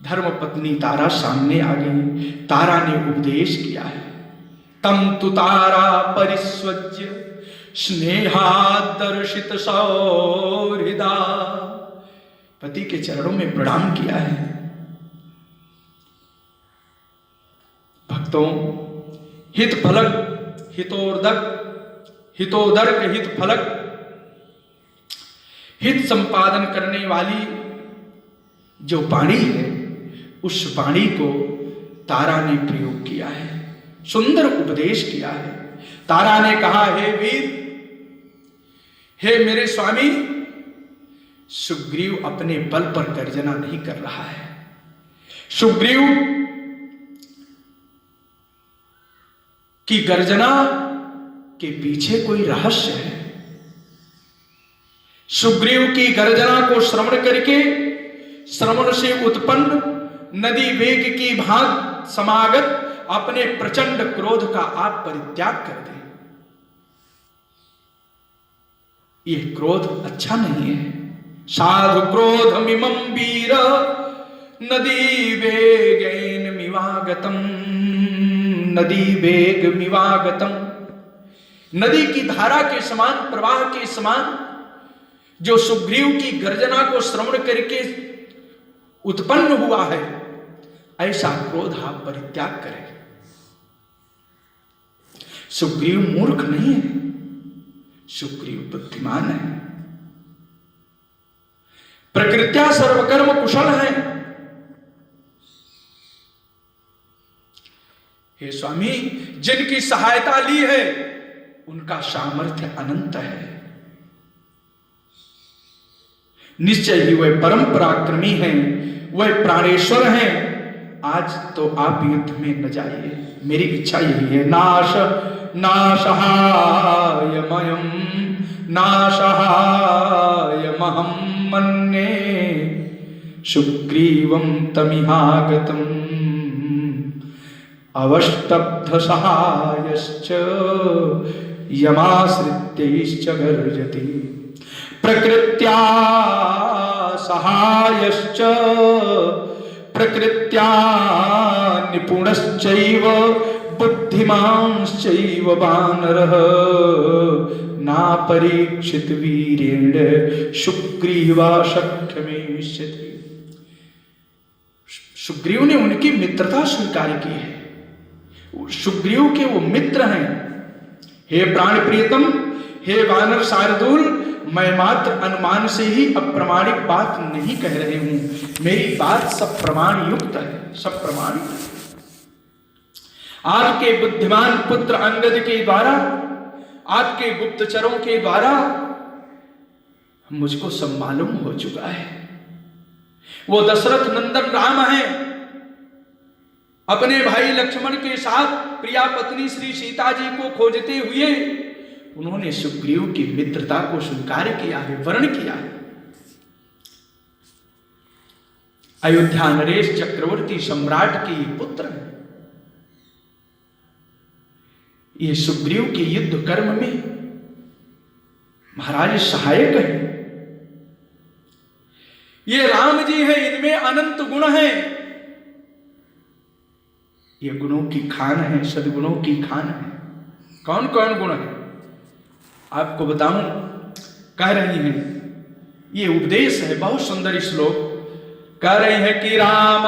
धर्मपत्नी तारा सामने आ गई। तारा ने उपदेश किया है, तम तु तारा परिस्वज्य स्नेहादर्शित सौहृदा। पति के चरणों में प्रणाम किया है। भक्तों, हित फलक हितोदक हितोदर्क हित फलक हित संपादन करने वाली जो वाणी है, उस वाणी को तारा ने प्रयोग किया है, सुंदर उपदेश किया है। तारा ने कहा, हे वीर, हे मेरे स्वामी, सुग्रीव अपने बल पर गर्जना नहीं कर रहा है। सुग्रीव की गर्जना के पीछे कोई रहस्य है। सुग्रीव की गर्जना को श्रवण करके, श्रवण से उत्पन्न नदी वेग की भांति समागत अपने प्रचंड क्रोध का आप परित्याग कर दें। यह क्रोध अच्छा नहीं है। साधु क्रोधमिमं वीर नदी वेगेन मिवागतम, नदी वेग मिवागतम। नदी की धारा के समान, प्रवाह के समान जो सुग्रीव की गर्जना को श्रवण करके उत्पन्न हुआ है, ऐसा क्रोध आप परित्याग करें। सुग्रीव मूर्ख नहीं है, सुग्रीव बुद्धिमान है, प्रकृत्या सर्वकर्म कुशल है। हे स्वामी, जिनकी सहायता ली है उनका सामर्थ्य अनंत है। निश्चय ही वह परम पराक्रमी हैं, वह प्राणेश्वर हैं। आज तो आप युद्ध में न जाइए, मेरी इच्छा यही है। नासहायमयम् नासहायमहं मन्ये सुग्रीवं तमिहागतम् अवष्टब्ध सहायश्च यमाश्रित्यैश्च गर्जति प्रकृत्या सहायश्च प्रकृत्या निपुणश्चैव बुद्धिमांश्चैव वानरः नापरीक्षित वीरेण सुग्रीवा शक्यमेष्यति। सुग्रीव ने उनकी मित्रता स्वीकार की है। सुग्रीव के वो मित्र हैं। हे प्राण प्रियतम, हे वानर शार्दूल, मैं मात्र अनुमान से ही अप्रमाणिक बात नहीं कह रहे हूं। मेरी बात सब प्रमाण युक्त है, सब प्रमाणित है। आपके बुद्धिमान पुत्र अंगद के द्वारा, आपके गुप्तचरों के द्वारा मुझको सब मालूम हो चुका है। वो दशरथ नंदन राम है, अपने भाई लक्ष्मण के साथ प्रिया पत्नी श्री सीता जी को खोजते हुए उन्होंने सुग्रीव की मित्रता को स्वीकार किया है, वर्ण किया है। अयोध्या नरेश चक्रवर्ती सम्राट के पुत्र हैं। ये सुग्रीव के युद्ध कर्म में महाराज सहायक है। ये राम जी है, इनमें अनंत गुण है। ये गुणों की खान है, सद्गुणों की खान है। कौन कौन गुण है आपको बताऊं, कह रही हैं। ये उपदेश है, बहुत सुंदर श्लोक। कह रहे हैं कि राम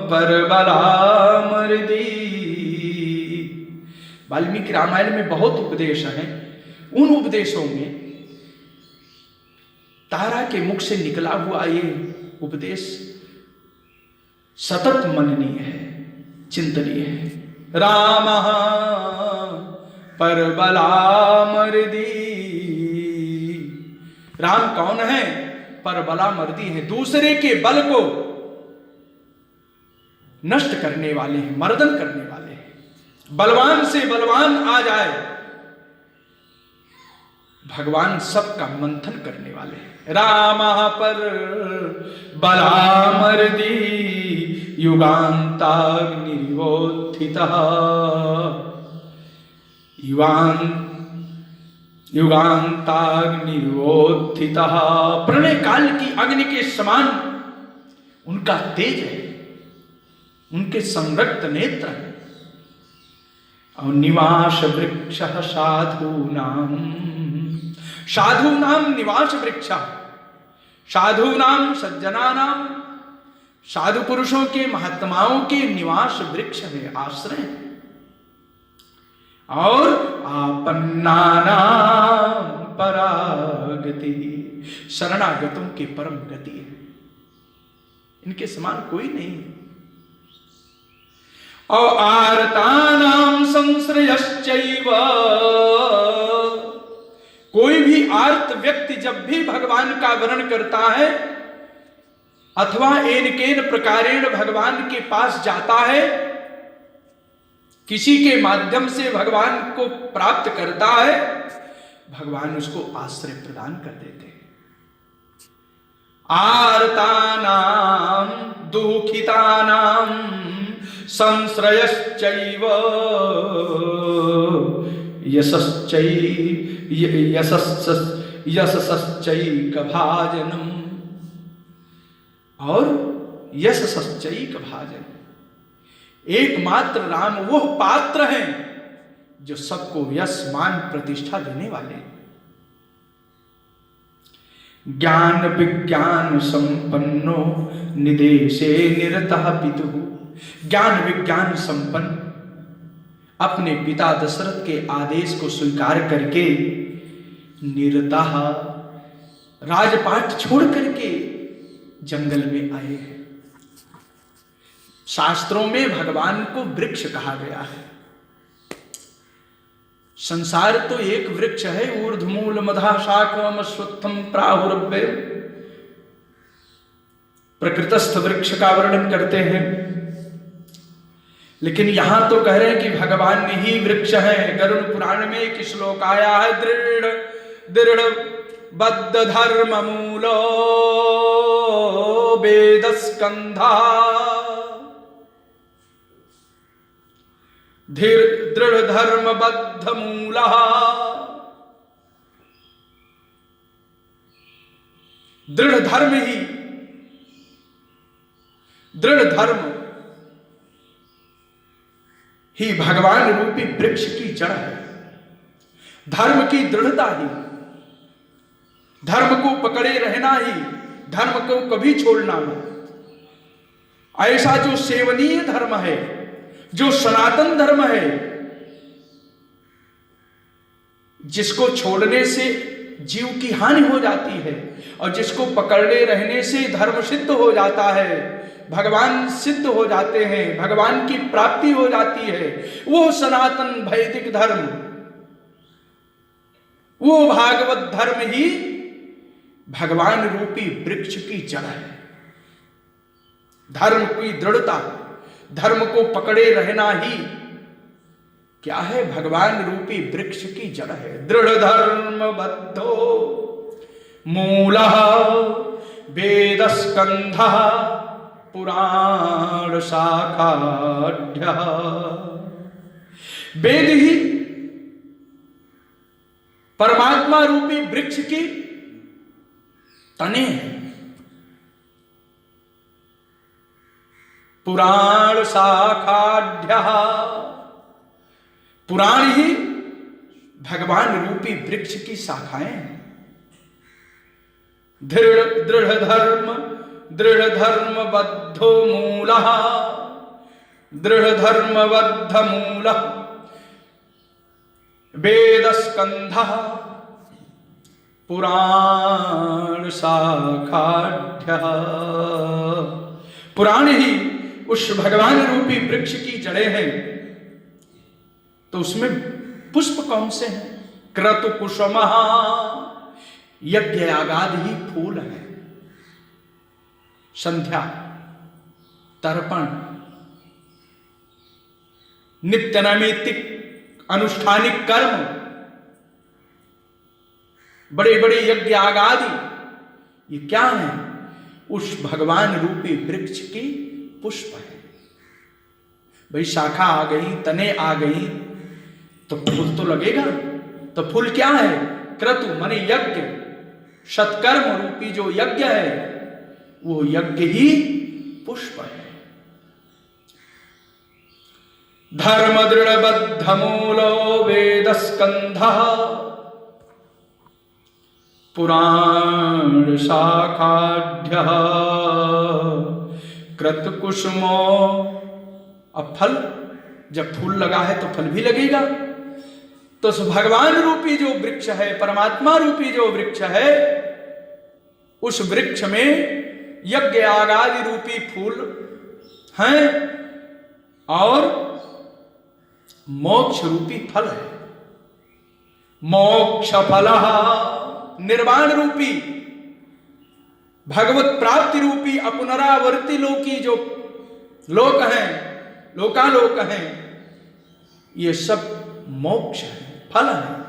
परबलामर्दी। वाल्मीकि रामायण में बहुत उपदेश हैं। उन उपदेशों में तारा के मुख से निकला हुआ ये उपदेश सतत मननीय है, चिंतनीय है। राम परबलामर्दी। राम कौन है? परबलामर्दी है, दूसरे के बल को नष्ट करने वाले हैं, मर्दन करने वाले हैं। बलवान से बलवान आ जाए, भगवान सबका मंथन करने वाले हैं। राम पर बलामर्दी युगान्ताग्निरिवोत्थितः युगान्ताग्निरिवोत्थितः। प्रलय काल की अग्नि के समान उनका उनका तेज है, उनके संरक्त नेत्र हैं। और निवास वृक्ष साधूनाम, साधूनाम निवास वृक्ष, साधूनाम सज्जनानाम, साधु पुरुषों के महात्माओं के निवास वृक्ष है, आश्रय है। और आपन्नानाम परागति, शरणागतों की परम गति है, इनके समान कोई नहीं। और आर्तानाम संश्रयश्चैव, कोई भी आर्त व्यक्ति जब भी भगवान का वर्ण करता है अथवा एन प्रकारेण भगवान के पास जाता है, किसी के माध्यम से भगवान को प्राप्त करता है, भगवान उसको आश्रय प्रदान कर देते हैं। आर्तानाम दुखितानाम संश्रयश्चैव यशश्चैकभाजनम, और यशश्चैकभाजनम, एकमात्र राम वो पात्र हैं जो सबको यश मान प्रतिष्ठा देने वाले। ज्ञान विज्ञान संपन्नो निदेशे निरतः पितुः, ज्ञान विज्ञान संपन्न, अपने पिता दशरथ के आदेश को स्वीकार करके निरतः, राजपाट छोड़ करके जंगल में आए हैं। शास्त्रों में भगवान को वृक्ष कहा गया है। संसार तो एक वृक्ष है, ऊर्ध्वमूल मधा शाखम अश्वत्थम प्राहुरव्य, प्रकृतस्थ वृक्ष का वर्णन करते हैं। लेकिन यहां तो कह रहे हैं कि भगवान ही वृक्ष है। गरुड़ पुराण में एक श्लोक आया है, दृढ़ दृढ़ बद्ध धर्म मूलो वेद स्कंधा, दृढ़ धर्म बद्ध मूला, दृढ़ धर्म ही, दृढ़ धर्म ही भगवान रूपी वृक्ष की जड़ है। धर्म की दृढ़ता ही, धर्म को पकड़े रहना ही, धर्म को कभी छोड़ना मत। ऐसा जो सेवनीय धर्म है, जो सनातन धर्म है, जिसको छोड़ने से जीव की हानि हो जाती है और जिसको पकड़े रहने से धर्म सिद्ध हो जाता है, भगवान सिद्ध हो जाते हैं, भगवान की प्राप्ति हो जाती है, वो सनातन वैदिक धर्म, वो भागवत धर्म ही भगवान रूपी वृक्ष की जड़ है। धर्म की दृढ़ता, धर्म को पकड़े रहना ही क्या है? भगवान रूपी वृक्ष की जड़ है। दृढ़ धर्म बद्धो मूलः वेद स्कंधः पुराण शाखाढ्यः। वेद ही परमात्मा रूपी वृक्ष की तने हैं। पुराण शाखाढ्यः, पुराण ही भगवान रूपी वृक्ष की शाखाएं हैं। दृढ़ धर्म बद्धो मूलः, दृढ़ धर्म बद्ध मूलः वेद स्कंधः पुराण शाखाढ्यः। पुराण ही उस भगवान रूपी वृक्ष की जड़ें हैं। तो उसमें पुष्प कौन से हैं? क्रतु कुसुमः, यज्ञ यागादि ही फूल है। संध्या, तर्पण, नित्य नैमित्तिक अनुष्ठानिक कर्म, बड़े बड़े यज्ञ आदि, ये क्या है? उस भगवान रूपी वृक्ष की पुष्प है। भाई शाखा आ गई, तने आ गई, तो फूल तो लगेगा। तो फूल क्या है? क्रतु माने यज्ञ, सत्कर्म रूपी जो यज्ञ है, वो यज्ञ ही पुष्प है। धर्म दृढ़ बद्ध मूलो वेद स्कंधः पुराण शाखाढ्यः कृत कुसुमो। अब फल, जब फूल लगा है तो फल भी लगेगा। तो उस भगवान रूपी जो वृक्ष है, परमात्मा रूपी जो वृक्ष है, उस वृक्ष में यज्ञ आगादि रूपी फूल हैं और मोक्ष रूपी फल है। मोक्ष फल निर्वाण रूपी, भगवत प्राप्ति रूपी अपनरावर्ती लोकी जो लोक हैं, लोकालोक हैं, ये सब मोक्ष है, फल है।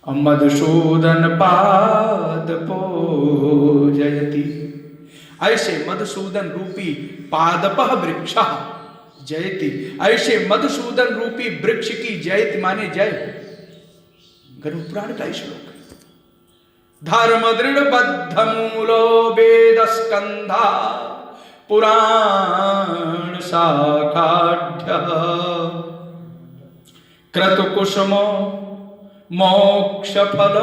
मधुसूदन पाद पूजयति, ऐसे मधुसूदन रूपी पादपः वृक्षः जयति, ऐसे मधुसूदन रूपी वृक्ष की जयति माने जय। गरुड़ पुराण का श्लोक है। धर्म दृढ़ बद्ध मूलो वेद स्कंधा पुराण शाखाढ्यः क्रतु कुसुमो मोक्ष फल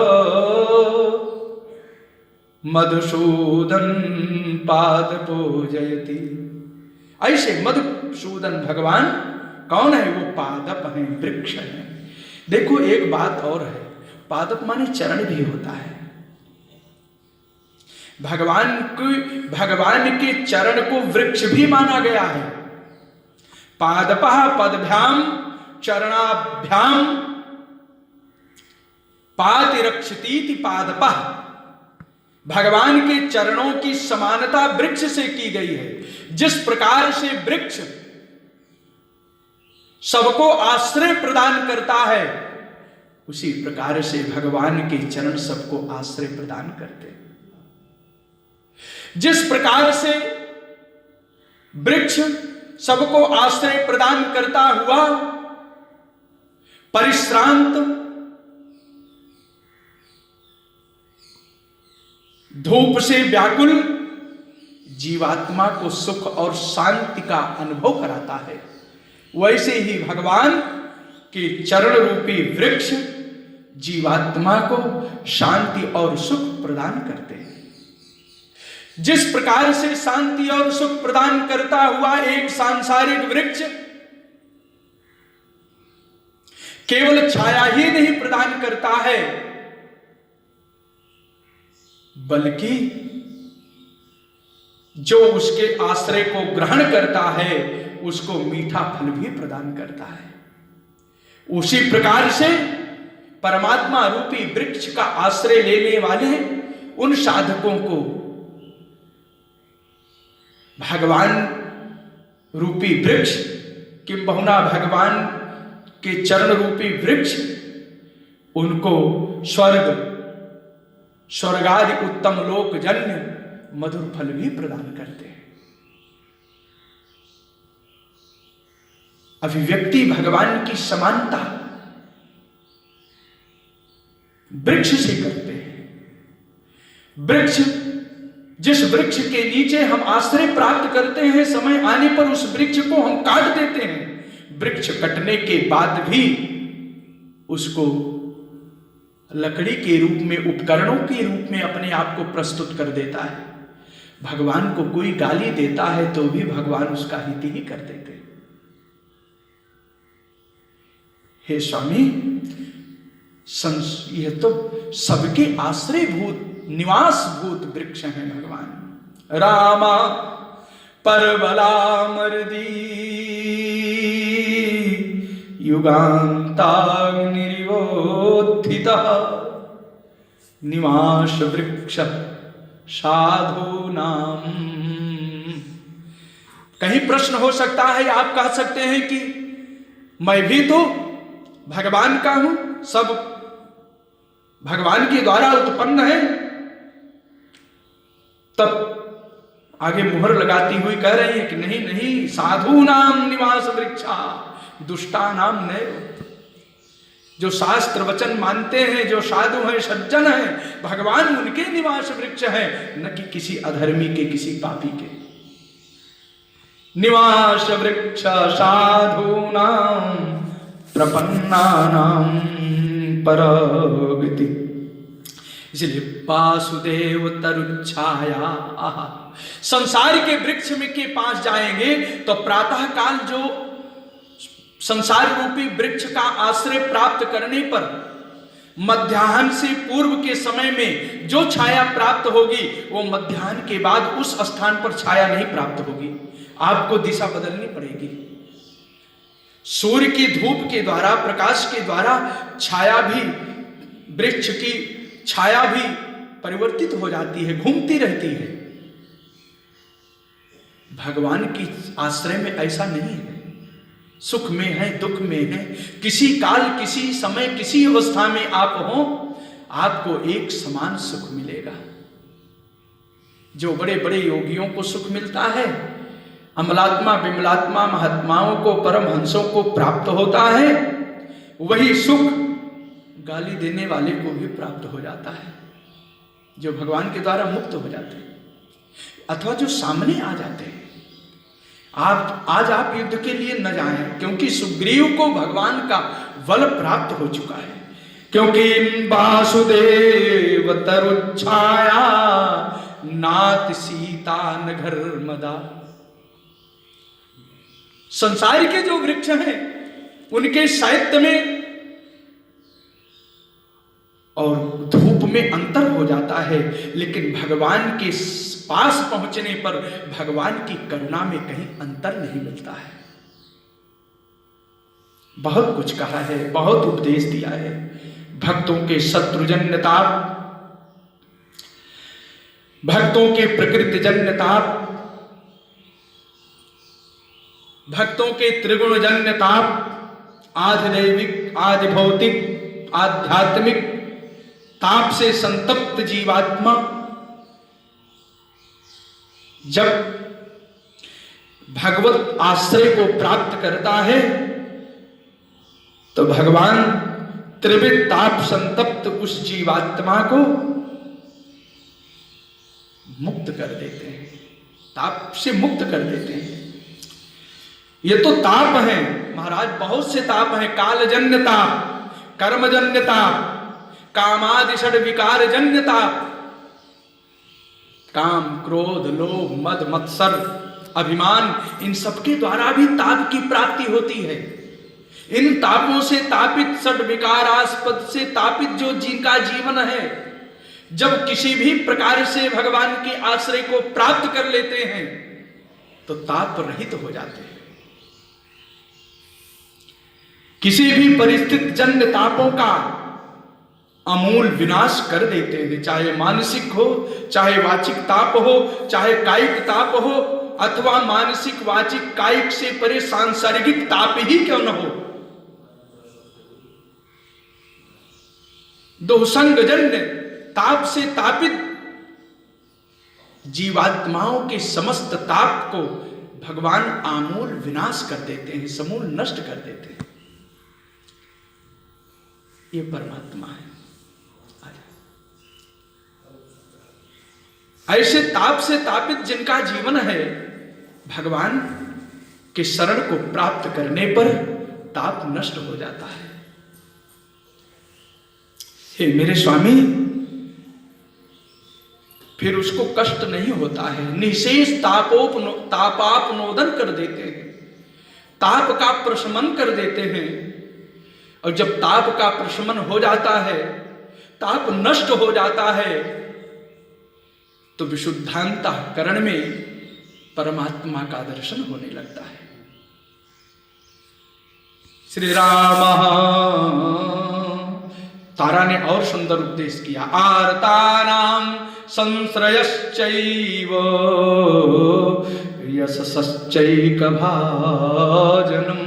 मधुसूदन पाद पूजयति। ऐसे मधुसूदन भगवान कौन है? वो पादप हैं, वृक्ष हैं। देखो एक बात और है, पादप माने चरण भी होता है। भगवान के चरण को वृक्ष भी माना गया है। पादपः पदभ्याम चरणाभ्याम पातिरक्षतीति पादपः। भगवान के चरणों की समानता वृक्ष से की गई है। जिस प्रकार से वृक्ष सबको आश्रय प्रदान करता है, उसी प्रकार से भगवान के चरण सबको आश्रय प्रदान करते हैं। जिस प्रकार से वृक्ष सबको आश्रय प्रदान करता हुआ परिश्रांत धूप से व्याकुल जीवात्मा को सुख और शांति का अनुभव कराता है, वैसे ही भगवान के चरण रूपी वृक्ष जीवात्मा को शांति और सुख प्रदान करते हैं। जिस प्रकार से शांति और सुख प्रदान करता हुआ एक सांसारिक वृक्ष केवल छाया ही नहीं प्रदान करता है, बल्कि जो उसके आश्रय को ग्रहण करता है उसको मीठा फल भी प्रदान करता है। उसी प्रकार से परमात्मा रूपी वृक्ष का आश्रय लेने वाले उन साधकों को भगवान रूपी वृक्ष, किंबहुना भगवान के चरण रूपी वृक्ष, उनको स्वर्गादि उत्तम लोक जन्य मधुर फल भी प्रदान करते हैं। अभिव्यक्ति भगवान की समानता वृक्ष से करते हैं। वृक्ष, जिस वृक्ष के नीचे हम आश्रय प्राप्त करते हैं, समय आने पर उस वृक्ष को हम काट देते हैं। वृक्ष कटने के बाद भी उसको लकड़ी के रूप में, उपकरणों के रूप में अपने आप को प्रस्तुत कर देता है। भगवान को कोई गाली देता है तो भी भगवान उसका हित ही कर देते। हे स्वामी, यह तो सबके आश्रय भूत, निवास भूत वृक्ष हैं भगवान। रामा परबलामर्दी युगान्ताग्निरिवोत्थितः निवास वृक्ष साधूनाम। कहीं प्रश्न हो सकता है, आप कह सकते हैं कि मैं भी तो भगवान का हूं, सब भगवान के द्वारा उत्पन्न है। तब आगे मुहर लगाती हुई कह रही है कि नहीं नहीं, साधु नाम निवास वृक्षा दुष्टा नाम नए। जो शास्त्र वचन मानते हैं, जो साधु हैं, सज्जन हैं, भगवान उनके निवास वृक्ष हैं, न कि किसी अधर्मी के, किसी पापी के। निवास वृक्ष साधूनां प्रपन्नानां परगति। इसलिए वासुदेव तरुच्छाया, संसार के वृक्ष में के पास जाएंगे तो प्रातः काल जो संसार रूपी वृक्ष का आश्रय प्राप्त करने पर मध्याह्न से पूर्व के समय में जो छाया प्राप्त होगी वो मध्याह्न के बाद उस स्थान पर छाया नहीं प्राप्त होगी, आपको दिशा बदलनी पड़ेगी। सूर्य की धूप के द्वारा, प्रकाश के द्वारा छाया भी, वृक्ष की छाया भी परिवर्तित हो जाती है, घूमती रहती है। भगवान की आश्रय में ऐसा नहीं है। सुख में है, दुख में है, किसी काल, किसी समय, किसी अवस्था में आप हो, आपको एक समान सुख मिलेगा। जो बड़े बड़े योगियों को सुख मिलता है, अमलात्मा विमलात्मा महात्माओं को, परमहंसों को प्राप्त होता है, वही सुख गाली देने वाले को भी प्राप्त हो जाता है, जो भगवान के द्वारा मुक्त हो जाते हैं अथवा जो सामने आ जाते हैं। आज आप युद्ध के लिए न जाएं, क्योंकि सुग्रीव को भगवान का बल प्राप्त हो चुका है। क्योंकि वासुदेव तरुच्छाया नाथ सीता न घर मदा। संसार के जो वृक्ष हैं उनके साहित्य में और धूप में अंतर हो जाता है, लेकिन भगवान के पास पहुंचने पर भगवान की करुणा में कहीं अंतर नहीं मिलता है। बहुत कुछ कहा है, बहुत उपदेश दिया है। भक्तों के शत्रुजन्य ताप, भक्तों के प्रकृति जन्य ताप, भक्तों के त्रिगुण जन्य ताप, आधि दैविक, आधि भौतिक, आध्यात्मिक ताप से संतप्त जीवात्मा जब भगवत आश्रय को प्राप्त करता है तो भगवान त्रिविध ताप संतप्त उस जीवात्मा को मुक्त कर देते हैं, ताप से मुक्त कर देते हैं। ये तो ताप है महाराज, बहुत से ताप हैं। कालजन्य ताप, कर्मजन्य ताप, कामादि षड विकार जन्य ताप, काम, क्रोध, लोभ, मद, मत्सर, अभिमान, इन सबके द्वारा भी ताप की प्राप्ति होती है। इन तापों से तापित, षड विकारास्पद से तापित जो जिनका जीवन है, जब किसी भी प्रकार से भगवान के आश्रय को प्राप्त कर लेते हैं तो ताप रहित हो जाते हैं। किसी भी परिस्थिति जन्य तापों का अमूल विनाश कर देते हैं, चाहे मानसिक हो, चाहे वाचिक ताप हो, चाहे कायिक ताप हो, अथवा मानसिक, वाचिक, कायिक से परे सांसारिक ताप ही क्यों न हो। दोसंग जन्य ताप से तापित जीवात्माओं के समस्त ताप को भगवान आमूल विनाश कर देते हैं, समूल नष्ट कर देते हैं। ये परमात्मा है। ऐसे ताप से तापित जिनका जीवन है, भगवान के शरण को प्राप्त करने पर ताप नष्ट हो जाता है। हे मेरे स्वामी, फिर उसको कष्ट नहीं होता है, निशेष तापापनोदन कर देते हैं, ताप का प्रशमन कर देते हैं। और जब ताप का प्रशमन हो जाता है, ताप नष्ट हो जाता है, तो विशुद्धांतःकरण में परमात्मा का दर्शन होने लगता है। श्री राम, तारा ने और सुंदर उपदेश किया। आर्तानां संश्रयश्चैव यशश्चैक भाजनम।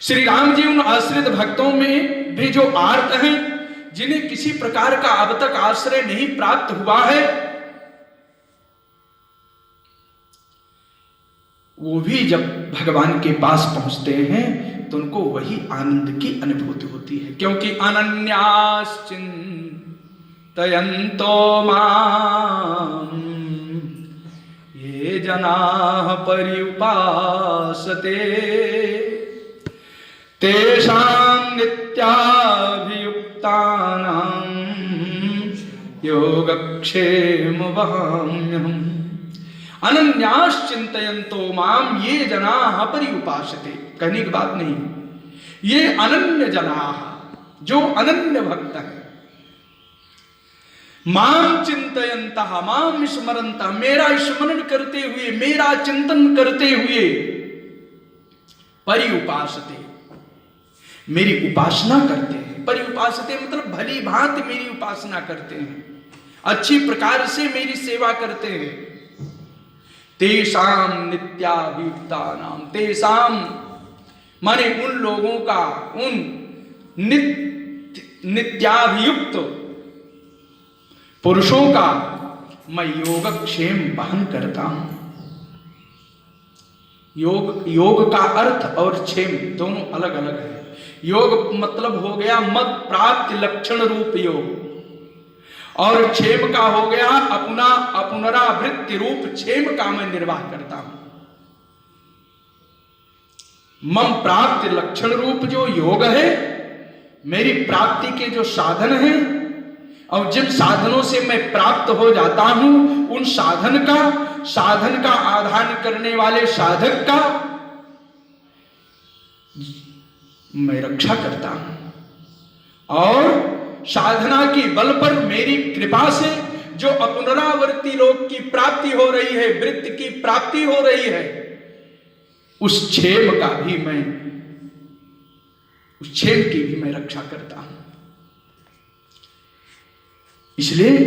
श्री राम जी उन आश्रित भक्तों में भी जो आर्त हैं, जिन्हें किसी प्रकार का अब तक आश्रय नहीं प्राप्त हुआ है, वो भी जब भगवान के पास पहुंचते हैं तो उनको वही आनंद की अनुभूति होती है। क्योंकि अनन्याश्चिन्तयन्तो मां ये जनाः पर्युपासते तेषां नित्याभियुक्तानां योगक्षेमवहाम्यहम्। अनन्याश्चिन्तयन्तो माम ये जनाः पर्युपासते। कहने की बात नहीं, ये अनन्य जनाः, जो अनन्य भक्त है, माम चिंतयन्तः, माम स्मरन्तः, मेरा स्मरण करते हुए, मेरा चिंतन करते हुए, पर्युपासते, मेरी उपासना करते हैं। पर्युपासते मतलब भली भांति मेरी उपासना करते हैं, अच्छी प्रकार से मेरी सेवा करते हैं। तेषाम नित्याभियुक्तानाम, तेषाम माने उन लोगों का, उन नित्याभियुक्त पुरुषों का मैं योगक्षेम वहन करता हूं। योग का अर्थ और क्षेम दोनों अलग अलग है। योग मतलब हो गया मद प्राप्ति लक्षण रूप योग, और क्षेम का हो गया अपना पुनरावृत्ति रूप क्षेम का मैं निर्वाह करता हूं। मम प्राप्ति लक्षण रूप जो योग है, मेरी प्राप्ति के जो साधन हैं, और जिन साधनों से मैं प्राप्त हो जाता हूं, उन साधन का आधान करने वाले साधक का मैं रक्षा करता हूं। और साधना के बल पर मेरी कृपा से जो पुनरावर्ती लोक की प्राप्ति हो रही है, वृत्ति की प्राप्ति हो रही है, उस क्षेम की भी मैं रक्षा करता हूं। इसलिए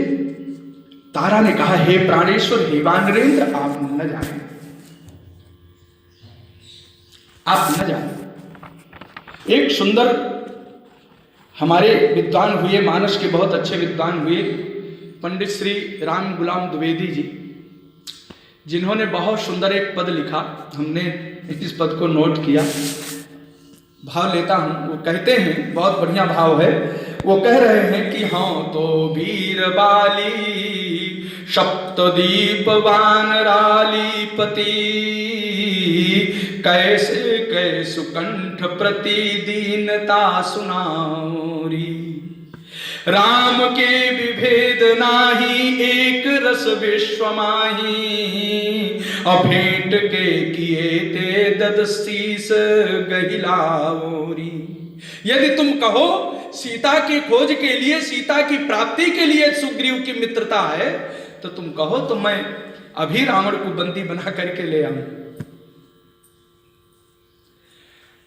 तारा ने कहा, हे प्राणेश्वर, हे वानरेंद्र, आप न जाएं, आप न जाएं। एक सुंदर हमारे विद्वान हुए, मानस के बहुत अच्छे विद्वान हुए, पंडित श्री राम गुलाम द्विवेदी जी, जिन्होंने बहुत सुंदर एक पद लिखा। हमने इस पद को नोट किया, भाव लेता हूं। वो कहते हैं, बहुत बढ़िया भाव है। वो कह रहे हैं कि हाँ तो वीर बाली सप्तदीप वानरालीपति, कैसे कैसु कंठ प्रतिदीनता सुनाओरी। राम के विभेद नाही, एक रस विश्व माही, अभेंट के किए ते ददशीस गहिलाओरी। यदि तुम कहो सीता की खोज के लिए, सीता की प्राप्ति के लिए सुग्रीव की मित्रता है, तो तुम कहो तो मैं अभी रावण को बंदी बना करके ले आऊं।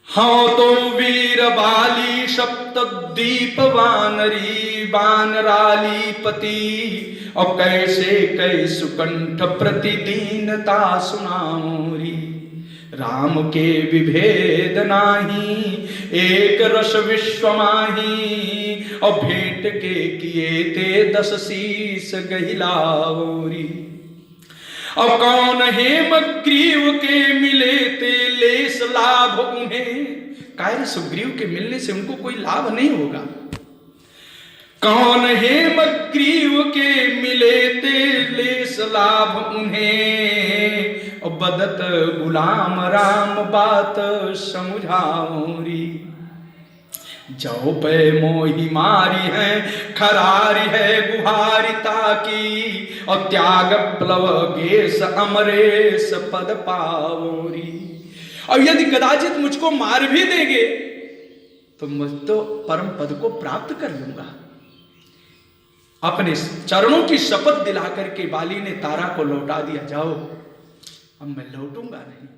हाँ तो वीर बाली सप्तद्वीप वानरालीपति, और कैसे कैसु कंठ प्रतिदीनता सुनाओरी। राम के विभेद नाही, एक रस विश्व माही, और भेंट के किए ते 10 शीस गहिलाओरी। और कौन हेम ग्रीव के मिले ते लेस लाभ उन्हें। कायर सुग्रीव के मिलने से उनको कोई लाभ नहीं होगा। कौन हेम ग्रीव के मिले ते लेस लाभ उन्हें, और बदत गुलाम राम बात समझाओरी। जो पे मोही मारी है, खरारी है गुहारिता की, और त्याग प्लव गेस अमरेश पद पाओरी। और यदि कदाचित मुझको मार भी देंगे तो मुझ तो परम पद को प्राप्त कर लूंगा। अपने चरणों की शपथ दिला करके बाली ने तारा को लौटा दिया, जाओ अब मैं लौटूंगा नहीं।